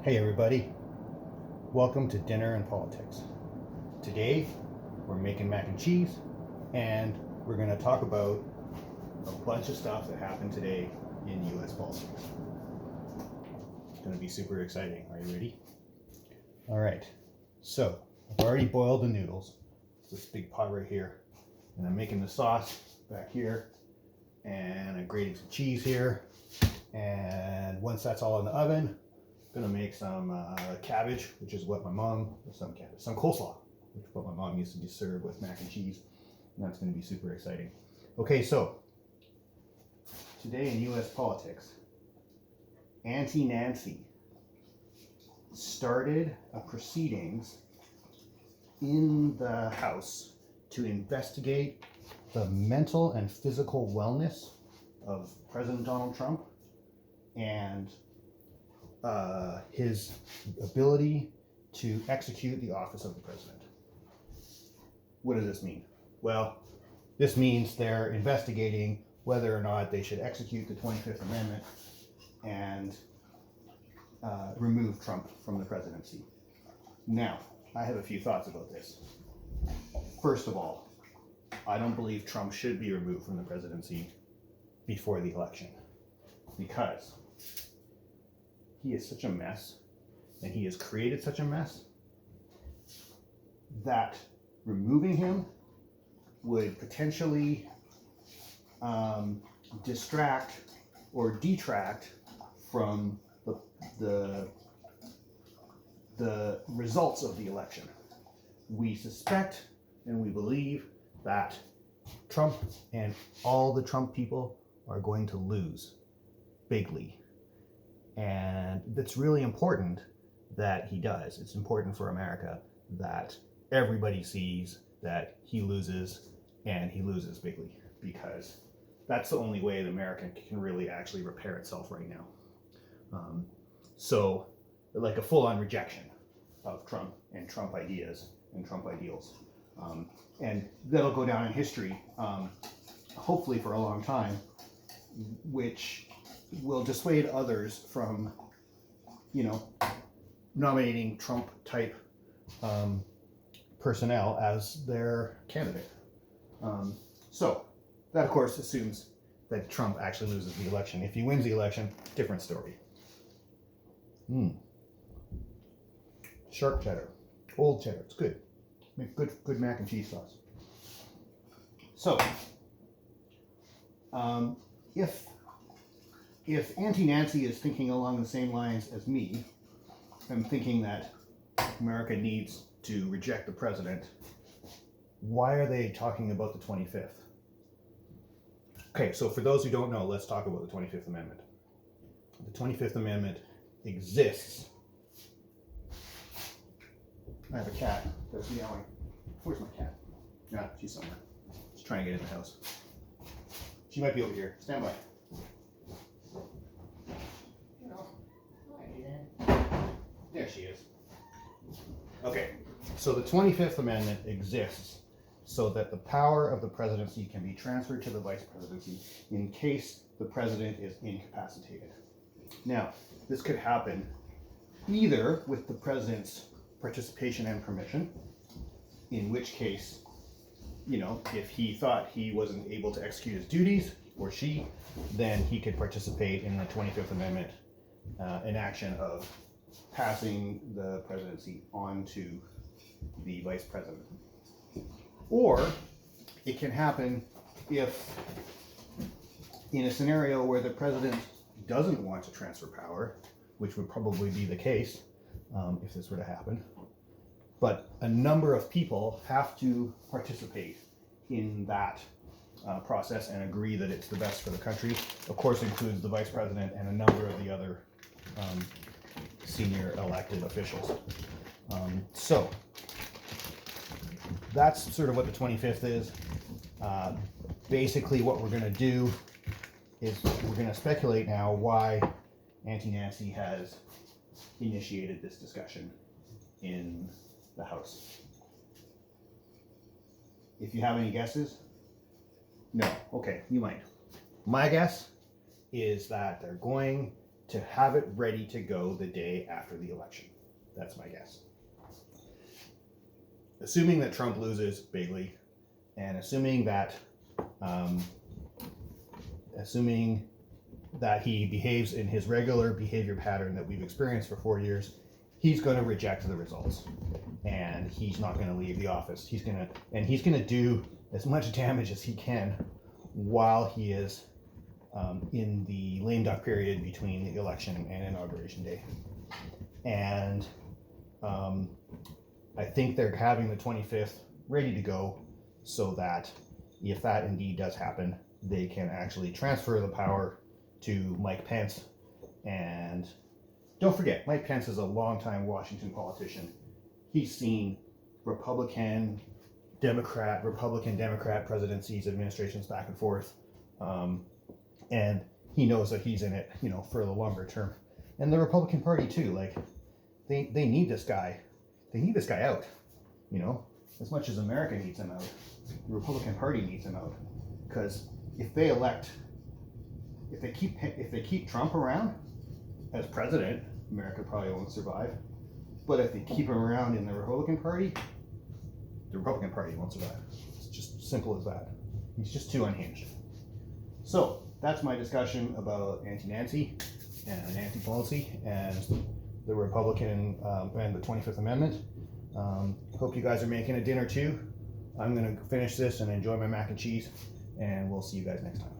Hey everybody, welcome to Dinner and Politics. Today we're making mac and cheese and we're going to talk about a bunch of stuff that happened today in US politics. It's going to be super exciting. Are you ready? Alright, so I've already boiled the noodles. It's this big pot right here. And I'm making the sauce back here. And I'm grating some cheese here. And once that's all in the oven, I'm gonna make some cabbage, which is what my mom, some coleslaw, which is what my mom used to serve with mac and cheese. And that's gonna be super exciting. Okay, so today in US politics, Auntie Nancy started a proceedings in the House to investigate the mental and physical wellness of President Donald Trump and his ability to execute the office of the president. What does this mean? Well, this means they're investigating whether or not they should execute the 25th Amendment and remove Trump from the presidency. Now, I have a few thoughts about this. First of all, I don't believe Trump should be removed from the presidency before the election because he is such a mess and he has created such a mess that removing him would potentially distract or detract from the results of the election. We suspect and we believe that Trump and all the Trump people are going to lose bigly. And it's really important that he does. It's important for America that everybody sees that he loses and he loses bigly, because that's the only way that America can really actually repair itself right now. So like a full-on rejection of Trump and Trump ideas and Trump ideals. And that'll go down in history, hopefully for a long time, which will dissuade others from, nominating Trump-type personnel as their candidate. So that, of course, assumes that Trump actually loses the election. If he wins the election, different story. Sharp cheddar, old cheddar, it's good. Make good mac and cheese sauce. So, if Auntie Nancy is thinking along the same lines as me, I'm thinking that America needs to reject the president, why are they talking about the 25th? Okay, so for those who don't know, let's talk about the 25th Amendment. The 25th Amendment exists. I have a cat that's meowing. Where's my cat? Yeah, she's somewhere. She's trying to get in the house. She might be over here. Stand by. There she is. Okay, so the 25th Amendment exists so that the power of the presidency can be transferred to the vice presidency in case the president is incapacitated. Now, this could happen either with the president's participation and permission, in which case, if he thought he wasn't able to execute his duties, or she, then he could participate in the 25th Amendment enaction of passing the presidency on to the vice president. Or it can happen if, in a scenario where the president doesn't want to transfer power, which would probably be the case if this were to happen, but a number of people have to participate in that process and agree that it's the best for the country. Of course, includes the vice president and a number of the other senior elected officials. So that's sort of what the 25th is. Basically, what we're going to do is we're going to speculate now why Auntie Nancy has initiated this discussion in the House. If you have any guesses? No. Okay, you might. My guess is that they're going to have it ready to go the day after the election. That's my guess. Assuming that Trump loses bigly, and assuming that he behaves in his regular behavior pattern that we've experienced for 4 years, he's going to reject the results, and he's not going to leave the office. He's going to do as much damage as he can while he is in the lame duck period between the election and Inauguration Day. And I think they're having the 25th ready to go so that if that indeed does happen, they can actually transfer the power to Mike Pence. And don't forget, Mike Pence is a longtime Washington politician. He's seen Republican, Democrat presidencies, administrations back and forth. And he knows that he's in it, for the longer term. And the Republican Party too, like they need this guy. They need this guy out, as much as America needs him out. The Republican Party needs him out, because if they keep Trump around as president, America probably won't survive. But if they keep him around in the Republican Party won't survive. It's just simple as that. He's just too unhinged. So that's my discussion about Nancy and Nancy Pelosi and the Republican and the 25th Amendment. Hope you guys are making a dinner too. I'm going to finish this and enjoy my mac and cheese, and we'll see you guys next time.